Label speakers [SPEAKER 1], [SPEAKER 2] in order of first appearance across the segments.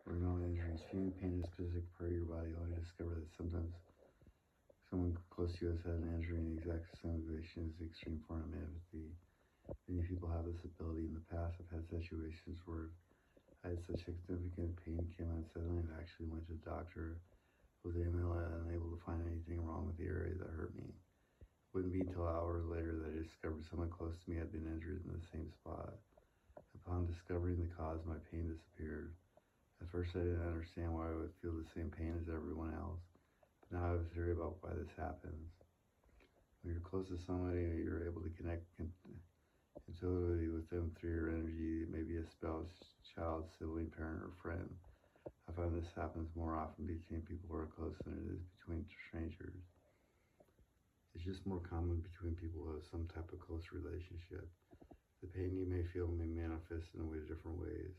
[SPEAKER 1] or no injuries. Feeling pain in a specific part of your body, only to discover that sometimes someone close to you has had an injury in the exact same situation is the extreme form of empathy. Many people have this ability. In the past, I've had situations where I had such significant pain came on suddenly I actually went to the doctor, was unable to find anything wrong with the area that hurt me. It wouldn't be until hours later that I discovered someone close to me had been injured in the same spot. Upon discovering the cause, my pain disappeared. At first, I didn't understand why I would feel the same pain as everyone else, but now I have a theory about why this happens. When you're close to somebody, you're able to connect intuitively with them through your energy. It may be a spouse, child, sibling, parent, or friend. I find this happens more often between people who are close than it is between strangers. It's just more common between people who have some type of close relationship. The pain you may feel may manifest in a way different ways.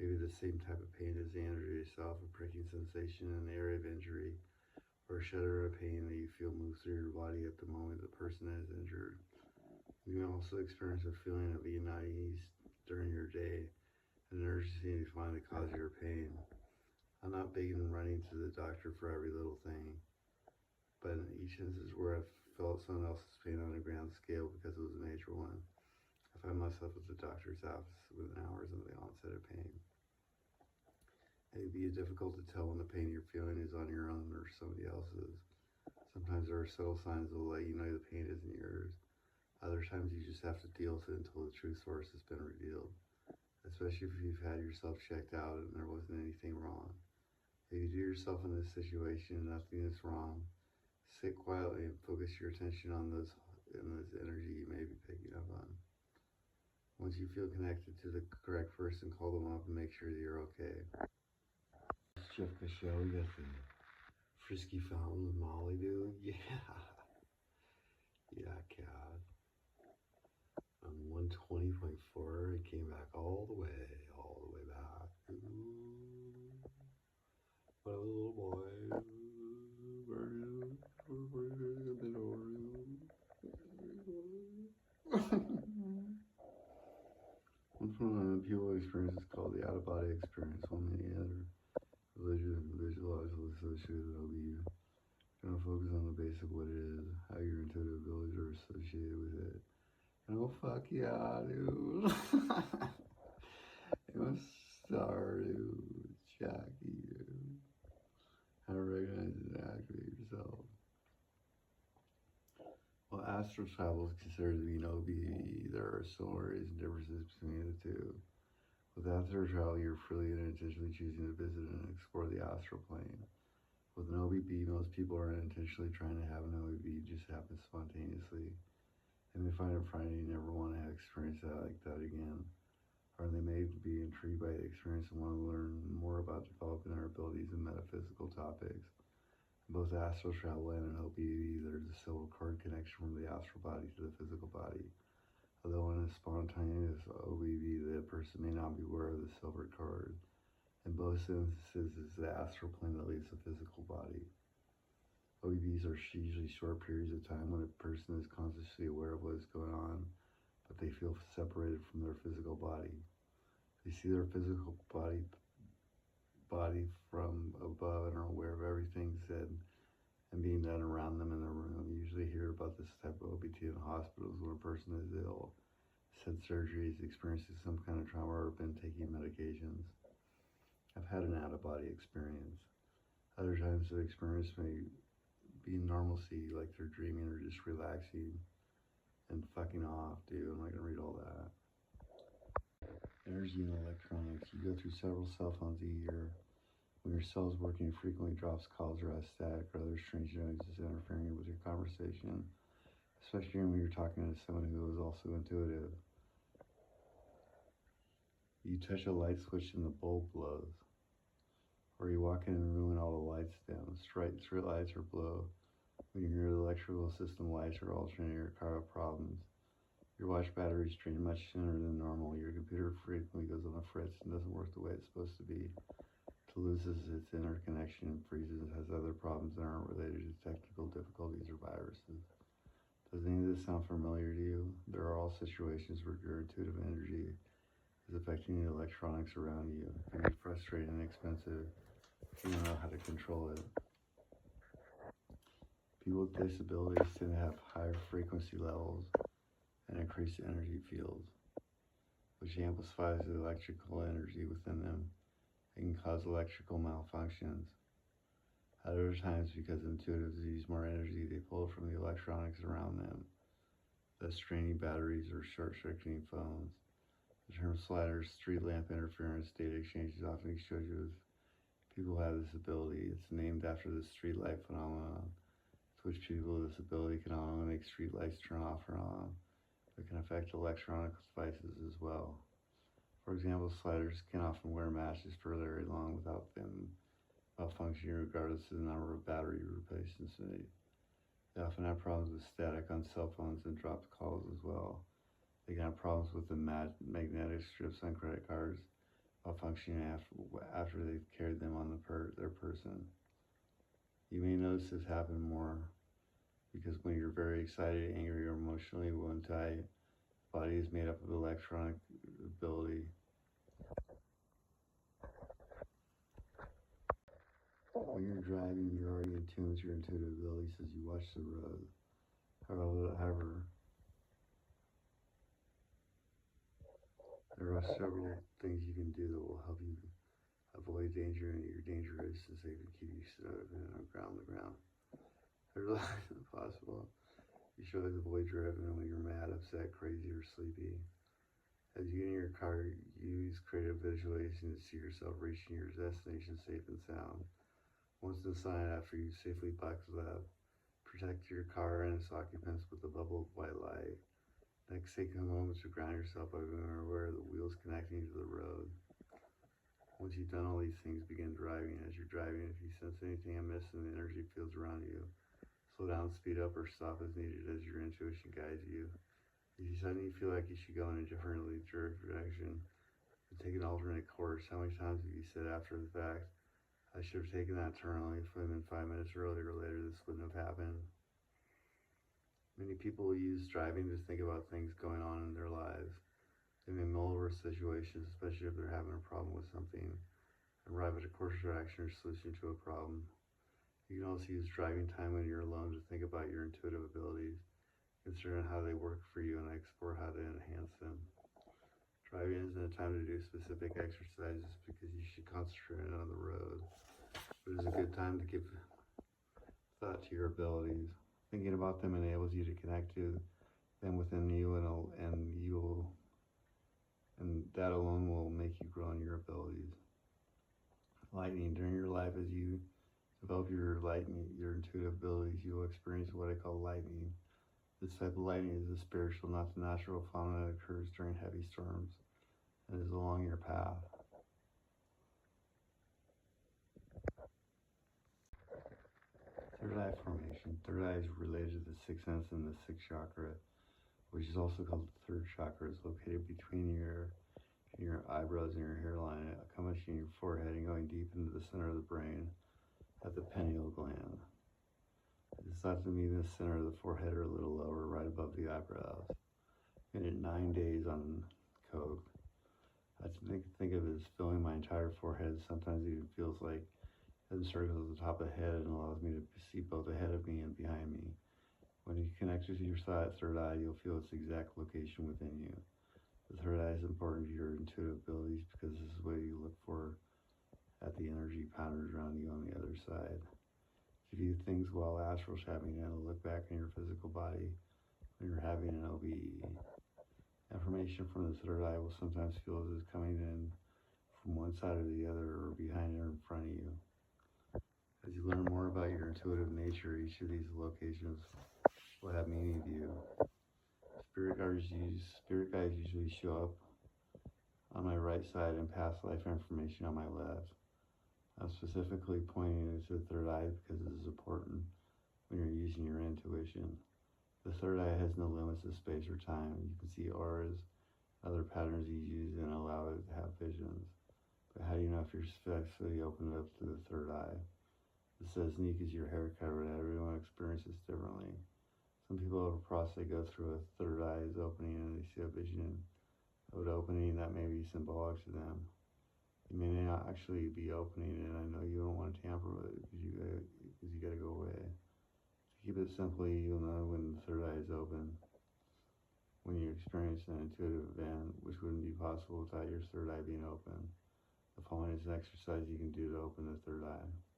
[SPEAKER 1] Maybe the same type of pain as the injury itself, a pricking sensation in the area of injury, or a shudder of pain that you feel move through your body at the moment the person is injured. You may also experience a feeling of being unease during your day, an urgency to find the cause of your pain. I'm not big in running to the doctor for every little thing, but in each instance where I've felt someone else's pain on a grand scale because it was a major one, I find myself at the doctor's office within hours of the onset of pain. It can be difficult to tell when the pain you're feeling is on your own or somebody else's. Sometimes there are subtle signs that will let you know the pain isn't yours. Other times you just have to deal with it until the true source has been revealed, especially if you've had yourself checked out and there wasn't anything wrong. If you do yourself in this situation and nothing is wrong, sit quietly and focus your attention on this energy you may be picking up on. Once you feel connected to the correct person, call them up and make sure that you're okay. It's Jeff Cochell, you got the Frisky fountain with Molly, dude. Yeah. Yeah, cat. On 120.4, it came back all the way back. Ooh, what a little boy. One phenomenon people experience is called the out-of-body experience, while many other religions visualized associated with OBU. Kind of focus on the basic what it is, how your intuitive abilities are associated with it. And oh fuck yeah, dude. It was star, dude. Jackie, dude. How to recognize and activate yourself. Well, astral travel is considered to be an OBE. There are similarities and differences between the two. With astral travel, you're freely and intentionally choosing to visit and explore the astral plane. With an OBB, most people aren't intentionally trying to have an OBB, it just happens spontaneously. They may find it frightening and never want to experience that like that again. Or they may be intrigued by the experience and want to learn more about developing their abilities in metaphysical topics. In both astral travel and an OBB, there's a silver cord connection from the astral body to the physical body. Although in a spontaneous OBB, the person may not be aware of the silver cord. In both instances, it's the astral plane that leaves the physical body. OBBs are usually short periods of time when a person is consciously aware of what is going on, but they feel separated from their physical body. They see their physical body from above and are aware of everything said and being done around them in the room. You usually hear about this type of OBT in hospitals when a person is ill, has had surgeries, experiencing some kind of trauma, or been taking medications. I've had an out-of-body experience. Other times the experience may be normalcy, like they're dreaming or just relaxing and fucking off, dude. I'm not gonna read all that. Energy and electronics. You go through several cell phones a year. When your cell's working, it frequently drops calls or has static or other strange noises interfering with your conversation, especially when you're talking to someone who is also intuitive. You touch a light switch and the bulb blows. Or you walk in a room and all the lights dim. Street lights are blow. When your electrical system lights are alternating your car have problems. Your watch batteries drain much sooner than normal. Your computer frequently goes on the fritz and doesn't work the way it's supposed to be. It loses its interconnection, freezes, and has other problems that aren't related to technical difficulties or viruses. Does any of this sound familiar to you? There are all situations where your intuitive energy is affecting the electronics around you. It can be frustrating and expensive if you don't know how to control it. People with disabilities tend to have higher frequency levels and increased energy fields, which amplifies the electrical energy within them. It can cause electrical malfunctions. At other times, because intuitives use more energy, they pull from the electronics around them, thus straining batteries or short-circuiting phones. The term sliders, street lamp interference, data exchange is often exchanged with people who have this ability. It's named after the street light phenomenon, to which people with this ability can not only make street lights turn off or on, but can affect electronic devices as well. For example, sliders can often wear matches for very long without them malfunctioning regardless of the number of battery replacements made. They often have problems with static on cell phones and dropped calls as well. They can have problems with the magnetic strips on credit cards malfunctioning after they've carried them on their person. You may notice this happen more because when you're very excited, angry, or emotionally wound-tight, the body is made up of electronic ability. When you're driving, you're already in tune with your intuitive abilities as you watch the road. However, there are several things you can do that will help you avoid danger and your dangerous and safe and keep you safe and ground the ground. There's nothing possible. You should always avoid driving when you're mad, upset, crazy, or sleepy. As you get in your car, use creative visualization to see yourself reaching your destination safe and sound. Once inside, after you safely buckle up, protect your car and its occupants with a bubble of white light. Next, take a moment to ground yourself by being aware of the wheels connecting to the road. Once you've done all these things, begin driving. As you're driving, if you sense anything amiss in the energy fields around you, slow down, speed up, or stop as needed as your intuition guides you. If you suddenly feel like you should go in a differently direction, take an alternate course. How many times have you said after the fact, I should have taken that turn only if I'd been 5 minutes earlier or later, this wouldn't have happened. Many people use driving to think about things going on in their lives. They may mull over situations, especially if they're having a problem with something, and arrive at a course of action or solution to a problem. You can also use driving time when you're alone to think about your intuitive abilities, consider how they work for you, and explore how to enhance them. Driving isn't a time to do specific exercises because you should concentrate on the road, but it's a good time to give thought to your abilities. Thinking about them enables you to connect to them within you, and that alone will make you grow in your abilities. Lightning. During your life, as you develop your intuitive abilities, you will experience what I call lightning. This type of lightning is a spiritual, not the natural phenomenon that occurs during heavy storms and is along your path. Third eye formation. Third eye is related to the sixth sense and the sixth chakra, which is also called the third chakra. It's located between your eyebrows and your hairline, accomplishing your forehead and going deep into the center of the brain at the pineal gland. It's thought to be in the center of the forehead or a little lower, right above the eyebrows. Been it 9 days on coke. I think of it as filling my entire forehead. Sometimes it even feels like it circles at the top of the head and allows me to see both ahead of me and behind me. When you connect with your third eye, you'll feel its exact location within you. The third eye is important to your intuitive abilities because this is what you look for at the energy patterns around you on the other side. To view things while astral tapping and look back in your physical body when you're having an OBE. Information from the third eye will sometimes feel as it's coming in from one side or the other, or behind or in front of you. As you learn more about your intuitive nature, each of these locations will have meaning to you. Spirit guides usually show up on my right side and past life information on my left. I'm specifically pointing to the third eye because it is important when you're using your intuition. The third eye has no limits of space or time. You can see auras, other patterns you use, and allow it to have visions. But how do you know if you're successfully opened up to the third eye? It's as unique as your hair cover, and everyone experiences differently. Some people have a process they go through a third eye is opening and they see a vision of it opening that may be symbolic to them. You may not actually be opening it, and I know you don't want to tamper with it because you gotta go away. To keep it simply, you'll know when the third eye is open, when you experience an intuitive event, which wouldn't be possible without your third eye being open. The following is an exercise you can do to open the third eye.